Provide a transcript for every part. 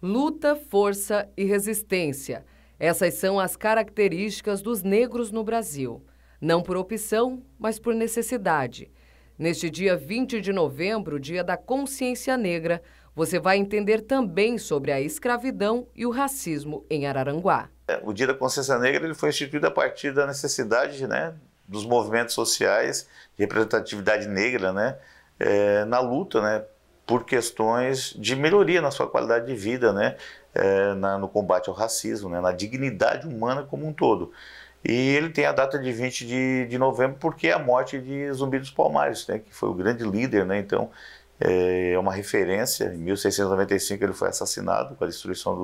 Luta, força e resistência. Essas são as características dos negros no Brasil. Não por opção, mas por necessidade. Neste dia 20 de novembro, dia da consciência negra, você vai entender também sobre a escravidão e o racismo em Araranguá. O Dia da Consciência Negra ele foi instituído a partir da necessidade, dos movimentos sociais de representatividade negra, na luta, por questões de melhoria na sua qualidade de vida, no combate ao racismo, na dignidade humana como um todo. E ele tem a data de 20 de novembro porque é a morte de Zumbi dos Palmares, que foi o grande líder, então é uma referência. Em 1695 ele foi assassinado com a destruição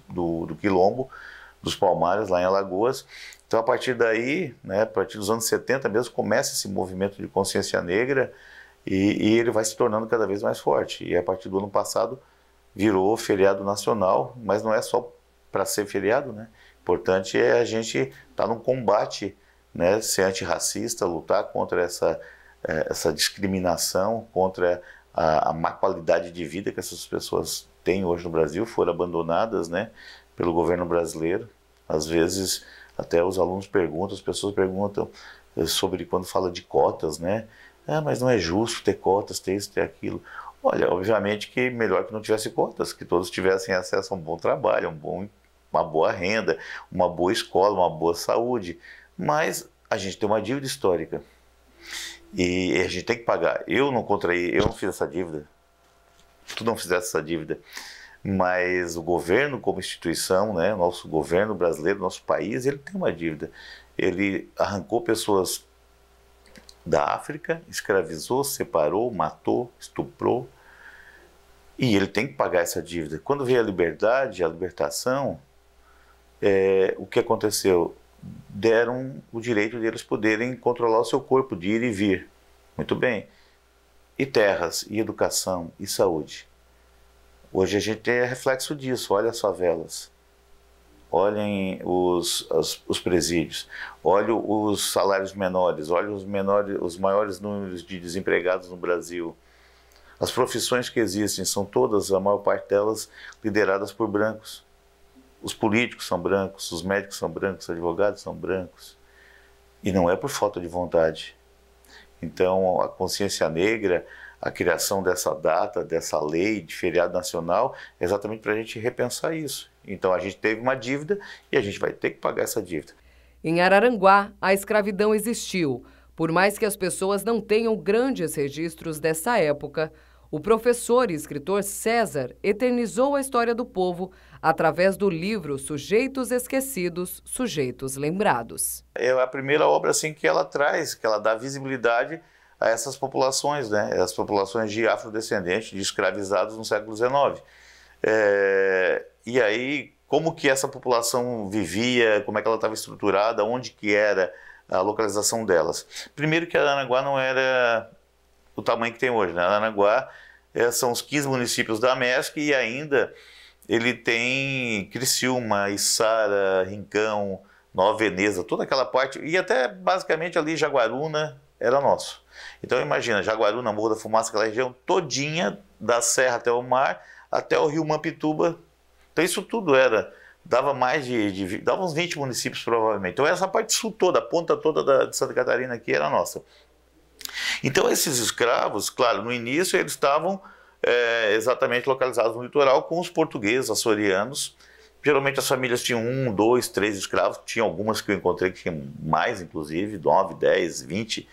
do Quilombo dos Palmares, lá em Alagoas. Então, a partir daí, a partir dos anos 70 mesmo, começa esse movimento de consciência negra e ele vai se tornando cada vez mais forte. E a partir do ano passado virou feriado nacional, mas não é só para ser feriado, O importante é a gente estar num combate, ser antirracista, lutar contra essa discriminação, contra a má qualidade de vida que essas pessoas têm hoje no Brasil, foram abandonadas, pelo governo brasileiro. Às vezes até os alunos perguntam, as pessoas perguntam sobre quando fala de cotas, mas não é justo ter cotas, ter isso, ter aquilo. Olha, obviamente que melhor que não tivesse cotas, que todos tivessem acesso a um bom trabalho, uma boa renda, uma boa escola, uma boa saúde, mas a gente tem uma dívida histórica e a gente tem que pagar. Eu não fiz essa dívida, tu não fizesse essa dívida, mas o governo como instituição, nosso governo brasileiro, nosso país, ele tem uma dívida. Ele arrancou pessoas da África, escravizou, separou, matou, estuprou, e ele tem que pagar essa dívida. Quando veio a liberdade, a libertação, o que aconteceu? Deram o direito deles poderem controlar o seu corpo, de ir e vir. Muito bem. E terras, e educação, e saúde. Hoje a gente tem reflexo disso. Olha as favelas, olhem os presídios, olhem os salários menores, olhem os maiores números de desempregados no Brasil. As profissões que existem são todas, a maior parte delas, lideradas por brancos. Os políticos são brancos, os médicos são brancos, os advogados são brancos. E não é por falta de vontade. Então, a consciência negra, a criação dessa data, dessa lei de feriado nacional, é exatamente para a gente repensar isso. Então, a gente teve uma dívida e a gente vai ter que pagar essa dívida. Em Araranguá, a escravidão existiu. Por mais que as pessoas não tenham grandes registros dessa época, o professor e escritor César eternizou a história do povo através do livro Sujeitos Esquecidos, Sujeitos Lembrados. É a primeira obra que ela traz, que ela dá visibilidade a essas populações, as populações de afrodescendentes, de escravizados no século XIX. E aí, como que essa população vivia, como é que ela estava estruturada, onde que era a localização delas. Primeiro que Araranguá não era o tamanho que tem hoje, Araranguá são os 15 municípios da MESC e ainda ele tem Criciúma, Içara, Rincão, Nova Veneza, toda aquela parte, e até basicamente ali Jaguaruna era nosso. Então imagina, Jaguaruna, Morro da Fumaça, aquela região todinha, da serra até o mar, até o rio Mampituba. Então isso tudo dava dava uns 20 municípios provavelmente. Então essa parte sul toda, a ponta toda de Santa Catarina aqui era nossa. Então esses escravos, claro, no início eles estavam exatamente localizados no litoral com os portugueses, açorianos. Geralmente as famílias tinham 1, 2, 3 escravos, tinha algumas que eu encontrei que tinham mais, inclusive, 9, 10, 20.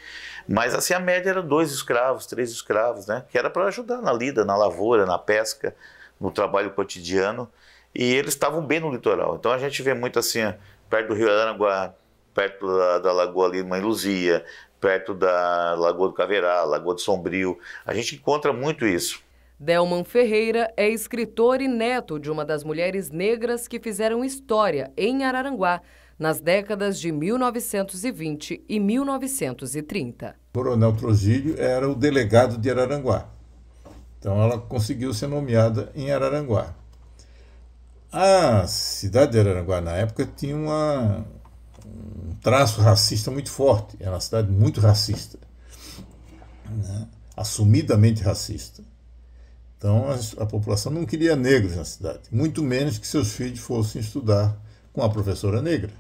Mas assim a média era 2 escravos, 3 escravos, que era para ajudar na lida, na lavoura, na pesca, no trabalho cotidiano. E eles estavam bem no litoral. Então a gente vê muito assim, perto do rio Araranguá, perto da lagoa ali, Mãe Luzia, perto da Lagoa do Caverá, Lagoa do Sombrio. A gente encontra muito isso. Delman Ferreira é escritor e neto de uma das mulheres negras que fizeram história em Araranguá nas décadas de 1920 e 1930. Coronel Trogílio era o delegado de Araranguá. Então ela conseguiu ser nomeada em Araranguá. A cidade de Araranguá, na época, tinha um traço racista muito forte. Era uma cidade muito racista, assumidamente racista. Então a população não queria negros na cidade, muito menos que seus filhos fossem estudar com a professora negra.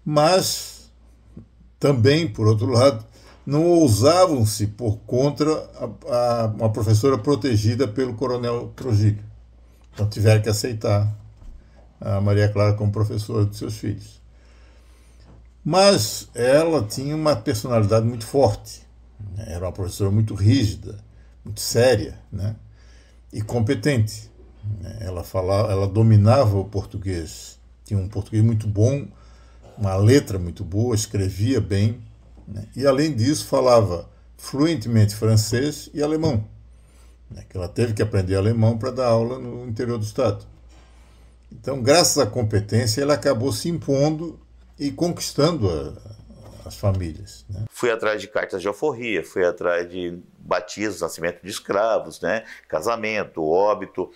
Mas também, por outro lado, não ousavam se pôr contra uma professora protegida pelo coronel Trujillo. Então tiveram que aceitar a Maria Clara como professora dos seus filhos. Mas ela tinha uma personalidade muito forte, era uma professora muito rígida, muito séria, né? E competente. Ela dominava o português, tinha um português muito bom, uma letra muito boa, escrevia bem, né? E além disso falava fluentemente francês e alemão, né? Que ela teve que aprender alemão para dar aula no interior do estado. Então, graças à competência, ela acabou se impondo e conquistando as famílias, né? Fui atrás de cartas de alforria, fui atrás de batismos, nascimento de escravos, né? Casamento, óbito.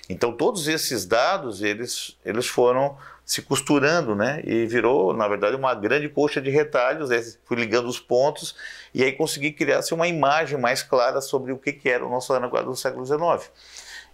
Então todos esses dados eles foram se costurando, né? E virou, na verdade, uma grande coxa de retalhos. Fui ligando os pontos e aí consegui criar-se uma imagem mais clara sobre o que era o nosso Aranaguá do século XIX.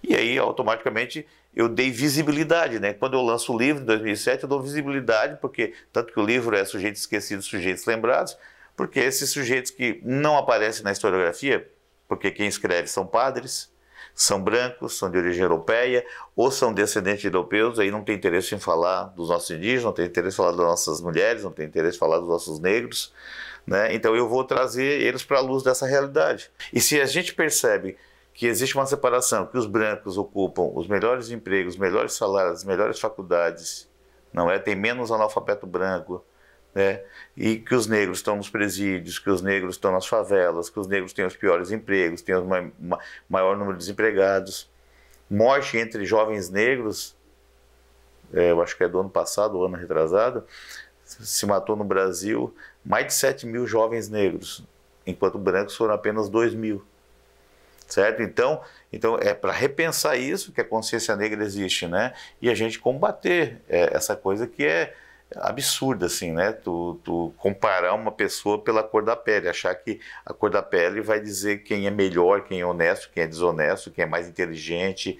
E aí, automaticamente, eu dei visibilidade, né? Quando eu lanço o livro, em 2007, eu dou visibilidade, porque tanto que o livro é Sujeitos Esquecidos, Sujeitos Lembrados, porque esses sujeitos que não aparecem na historiografia, porque quem escreve são padres, são brancos, são de origem europeia, ou são descendentes de europeus, aí não tem interesse em falar dos nossos indígenas, não tem interesse em falar das nossas mulheres, não tem interesse em falar dos nossos negros, né? Então eu vou trazer eles para a luz dessa realidade. E se a gente percebe que existe uma separação, que os brancos ocupam os melhores empregos, os melhores salários, as melhores faculdades, não é? Tem menos analfabeto branco, né? E que os negros estão nos presídios, que os negros estão nas favelas, que os negros têm os piores empregos, têm o maior número de desempregados. Morte entre jovens negros, eu acho que é do ano passado, ou ano retrasado, se matou no Brasil mais de 7 mil jovens negros, enquanto brancos foram apenas 2 mil. Certo? Então é para repensar isso que a consciência negra existe, né? E a gente combater essa coisa que é absurda, assim, né? Tu comparar uma pessoa pela cor da pele, achar que a cor da pele vai dizer quem é melhor, quem é honesto, quem é desonesto, quem é mais inteligente,